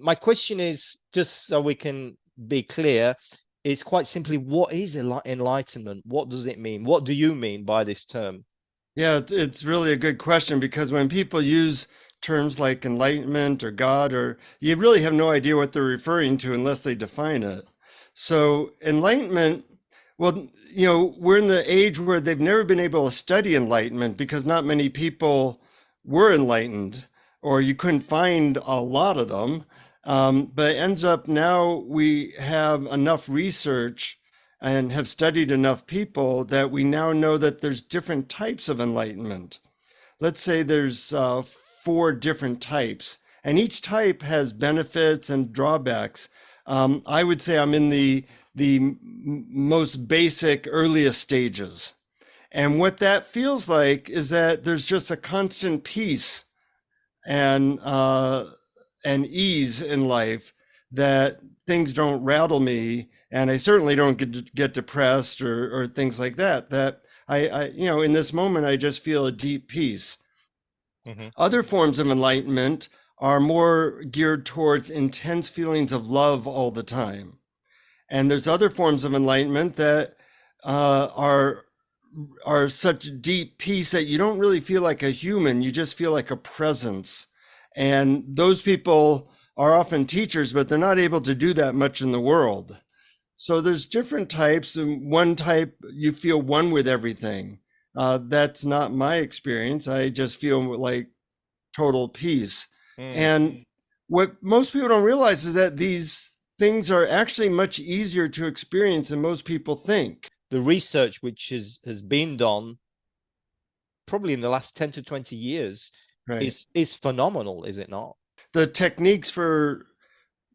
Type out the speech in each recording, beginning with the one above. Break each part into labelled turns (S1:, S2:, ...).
S1: my question is, just so we can be clear, is quite simply, what is enlightenment? What does it mean? What do you mean by this term?
S2: Yeah, it's really a good question because when people use terms like enlightenment or God, or you really have no idea what they're referring to unless they define it. So enlightenment, well, we're in the age where they've never been able to study enlightenment because not many people were enlightened, or you couldn't find a lot of them. But it ends up now we have enough research and have studied enough people that we now know that there's different types of enlightenment. Let's say there's 4 different types, and each type has benefits and drawbacks. I would say I'm in the most basic, earliest stages. And what that feels like is that there's just a constant peace and ease in life, that things don't rattle me, and I certainly don't get depressed or things like that. That in this moment, I just feel a deep peace.
S1: Hmm.
S2: Other forms of enlightenment are more geared towards intense feelings of love all the time. And there's other forms of enlightenment that are such deep peace that you don't really feel like a human, you just feel like a presence. And those people are often teachers, but they're not able to do that much in the world. So there's different types, and one type you feel one with everything. That's not my experience. I just feel like total peace.
S1: Mm.
S2: And what most people don't realize is that these things are actually much easier to experience than most people think.
S1: The research which has been done probably in the last 10 to 20 years
S2: Right.
S1: is phenomenal, is it not?
S2: The techniques for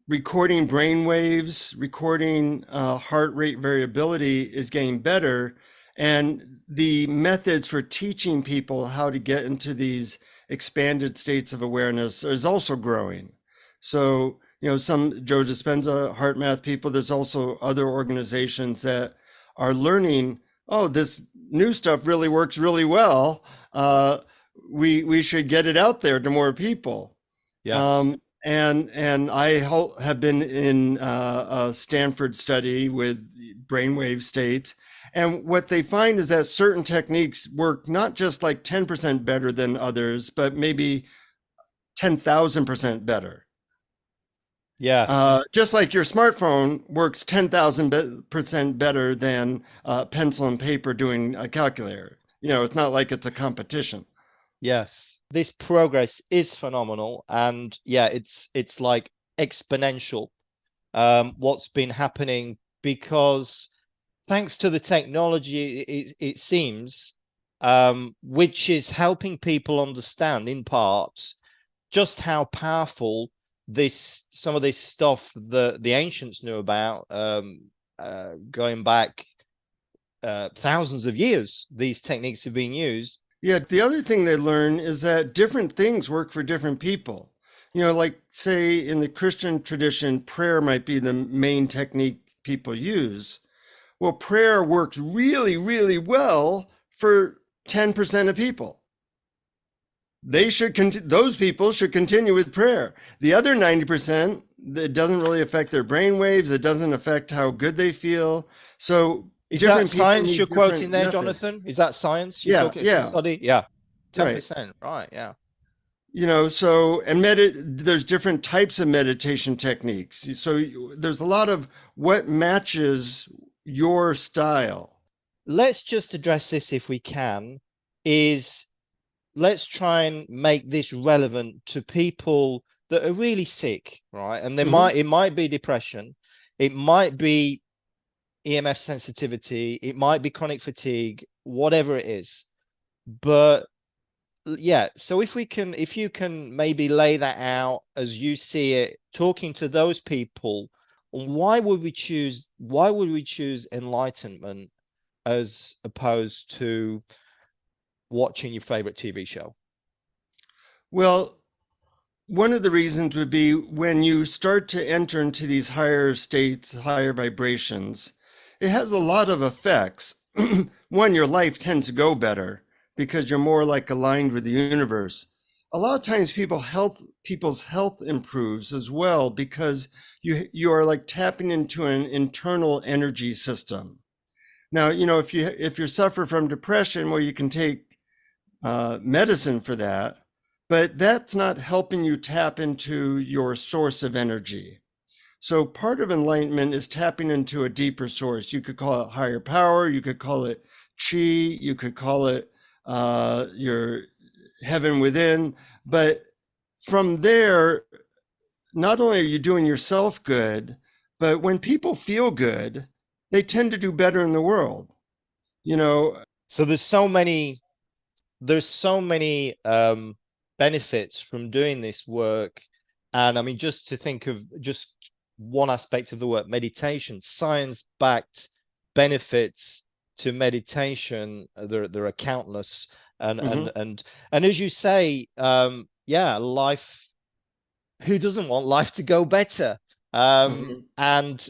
S2: recording brain waves, recording heart rate variability is getting better. And the methods for teaching people how to get into these expanded states of awareness is also growing. So, some Joe Dispenza, heart math people, there's also other organizations that are learning, oh, this new stuff really works really well. We should get it out there to more people.
S1: Yes.
S2: And I have been in a Stanford study with brainwave states. And what they find is that certain techniques work not just like 10% better than others, but maybe 10,000% better.
S1: Yes.
S2: Just like your smartphone works 10,000% better than pencil and paper doing a calculator. It's not like it's a competition.
S1: Yes. This progress is phenomenal, and yeah, it's like exponential, what's been happening, because thanks to the technology, it seems, which is helping people understand in part just how powerful some of this stuff the ancients knew about, going back thousands of years. These techniques have been used.
S2: Yeah, the other thing they learn is that different things work for different people. Like say in the Christian tradition, prayer might be the main technique people use. Well, prayer works really, really well for 10% of people. Those people should continue with prayer. The other 90%, it doesn't really affect their brain waves. It doesn't affect how good they feel. So
S1: Is that
S2: different people
S1: science you're
S2: need
S1: quoting
S2: different
S1: there,
S2: methods.
S1: Jonathan? Is that science you're
S2: Yeah,
S1: talking, some
S2: yeah,
S1: study? Yeah.
S2: right.
S1: 10%. Right. Yeah.
S2: So and there's different types of meditation techniques. So there's a lot of what matches your style.
S1: Let's just address this if we can. Is Let's try and make this relevant to people that are really sick, right? And
S2: Hmm.
S1: it might be depression, it might be EMF sensitivity, it might be chronic fatigue, whatever it is. But yeah, so if you can maybe lay that out as you see it, talking to those people, why would we choose enlightenment as opposed to watching your favorite TV show?
S2: Well, one of the reasons would be when you start to enter into these higher states, higher vibrations, it has a lot of effects. One, your life tends to go better because you're more like aligned with the universe. a lot of times people's health improves as well because you are like tapping into an internal energy system. Now, if you suffer from depression, well, you can take medicine for that, but that's not helping you tap into your source of energy. So part of enlightenment is tapping into a deeper source. You could call it higher power, you could call it chi, you could call it your heaven within. But from there, not only are you doing yourself good, but when people feel good, they tend to do better in the world.
S1: So there's so many benefits from doing this work. And I mean, just to think of just one aspect of the work, meditation, science-backed benefits to meditation, there are countless. And as you say, life, who doesn't want life to go better? And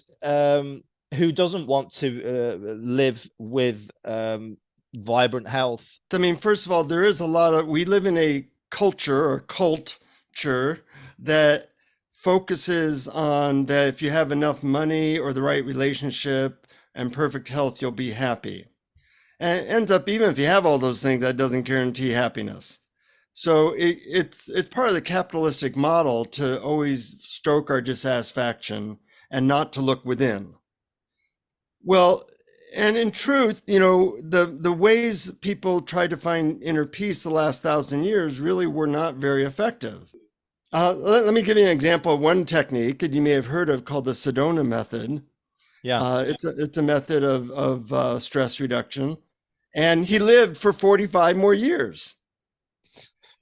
S1: who doesn't want to live with vibrant health?
S2: I mean, first of all, we live in a culture or culture that focuses on that if you have enough money or the right relationship and perfect health, you'll be happy. And it ends up, even if you have all those things, that doesn't guarantee happiness. So it's part of the capitalistic model to always stoke our dissatisfaction and not to look within. Well, and in truth, the ways people tried to find inner peace the last 1,000 years really were not very effective. Let me give you an example of one technique that you may have heard of called the Sedona method.
S1: Yeah.
S2: It's a method of stress reduction. And he lived for 45 more years.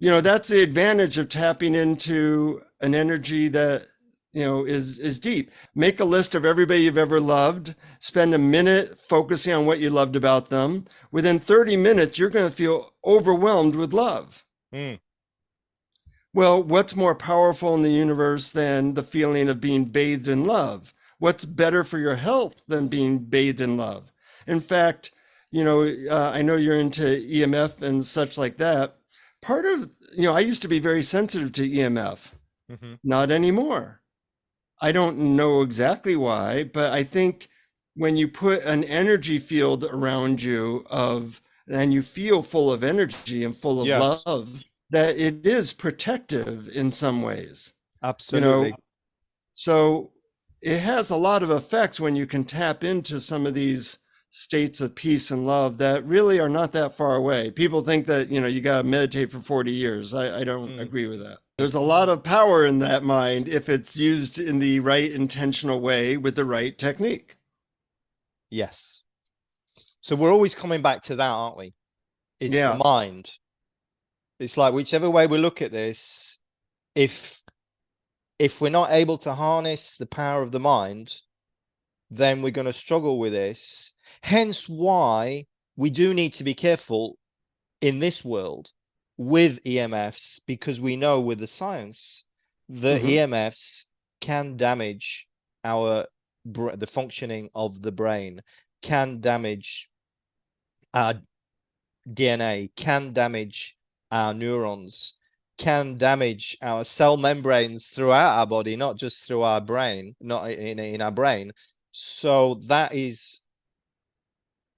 S2: That's the advantage of tapping into an energy that is deep. Make a list of everybody you've ever loved. Spend a minute focusing on what you loved about them. Within 30 minutes, you're going to feel overwhelmed with love. Well, what's more powerful in the universe than the feeling of being bathed in love? What's better for your health than being bathed in love? In fact, I know you're into EMF and such like that. Part of, I used to be very sensitive to EMF. Not anymore. I don't know exactly why, but I think when you put an energy field around you and you feel full of energy and full of love, that it is protective in some ways.
S1: Absolutely.
S2: So it has a lot of effects when you can tap into some of these states of peace and love that really are not that far away. People think that, you got to meditate for 40 years. I don't agree with that. There's a lot of power in that mind if it's used in the right intentional way with the right technique.
S1: Yes. So we're always coming back to that, aren't we? It's the mind. It's like whichever way we look at this, if we're not able to harness the power of the mind, then we're going to struggle with this. Hence why we do need to be careful in this world with EMFs, because we know with the science that EMFs can damage the functioning of the brain, can damage our DNA, can damage our neurons, can damage our cell membranes throughout our body, not just through our brain, not in our brain. So that is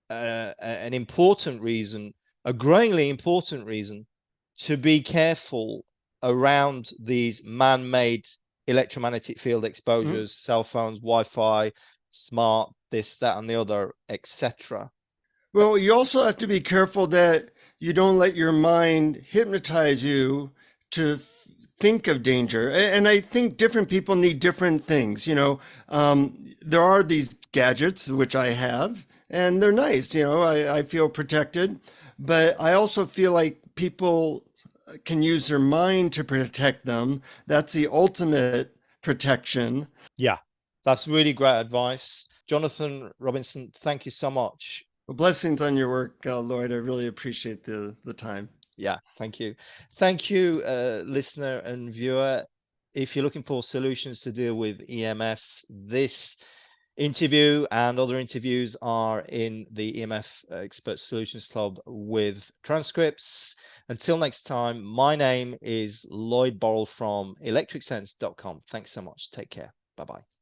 S1: an important reason, a growingly important reason, to be careful around these man-made electromagnetic field exposures, cell phones, Wi-Fi, smart, this, that, and the other, etc.
S2: Well, you also have to be careful that you don't let your mind hypnotize you to think of danger. And I think different people need different things. There are these gadgets, which I have, and they're nice. I feel protected, but I also feel like people can use their mind to protect them. That's the ultimate protection.
S1: Yeah, that's really great advice. Jonathan Robinson, thank you so much.
S2: Blessings on your work, Lloyd. I really appreciate the time.
S1: Yeah, thank you. Thank you, listener and viewer. If you're looking for solutions to deal with EMFs, this interview and other interviews are in the EMF Expert Solutions Club with transcripts. Until next time, my name is Lloyd Burrell from electricsense.com. Thanks so much. Take care. Bye-bye.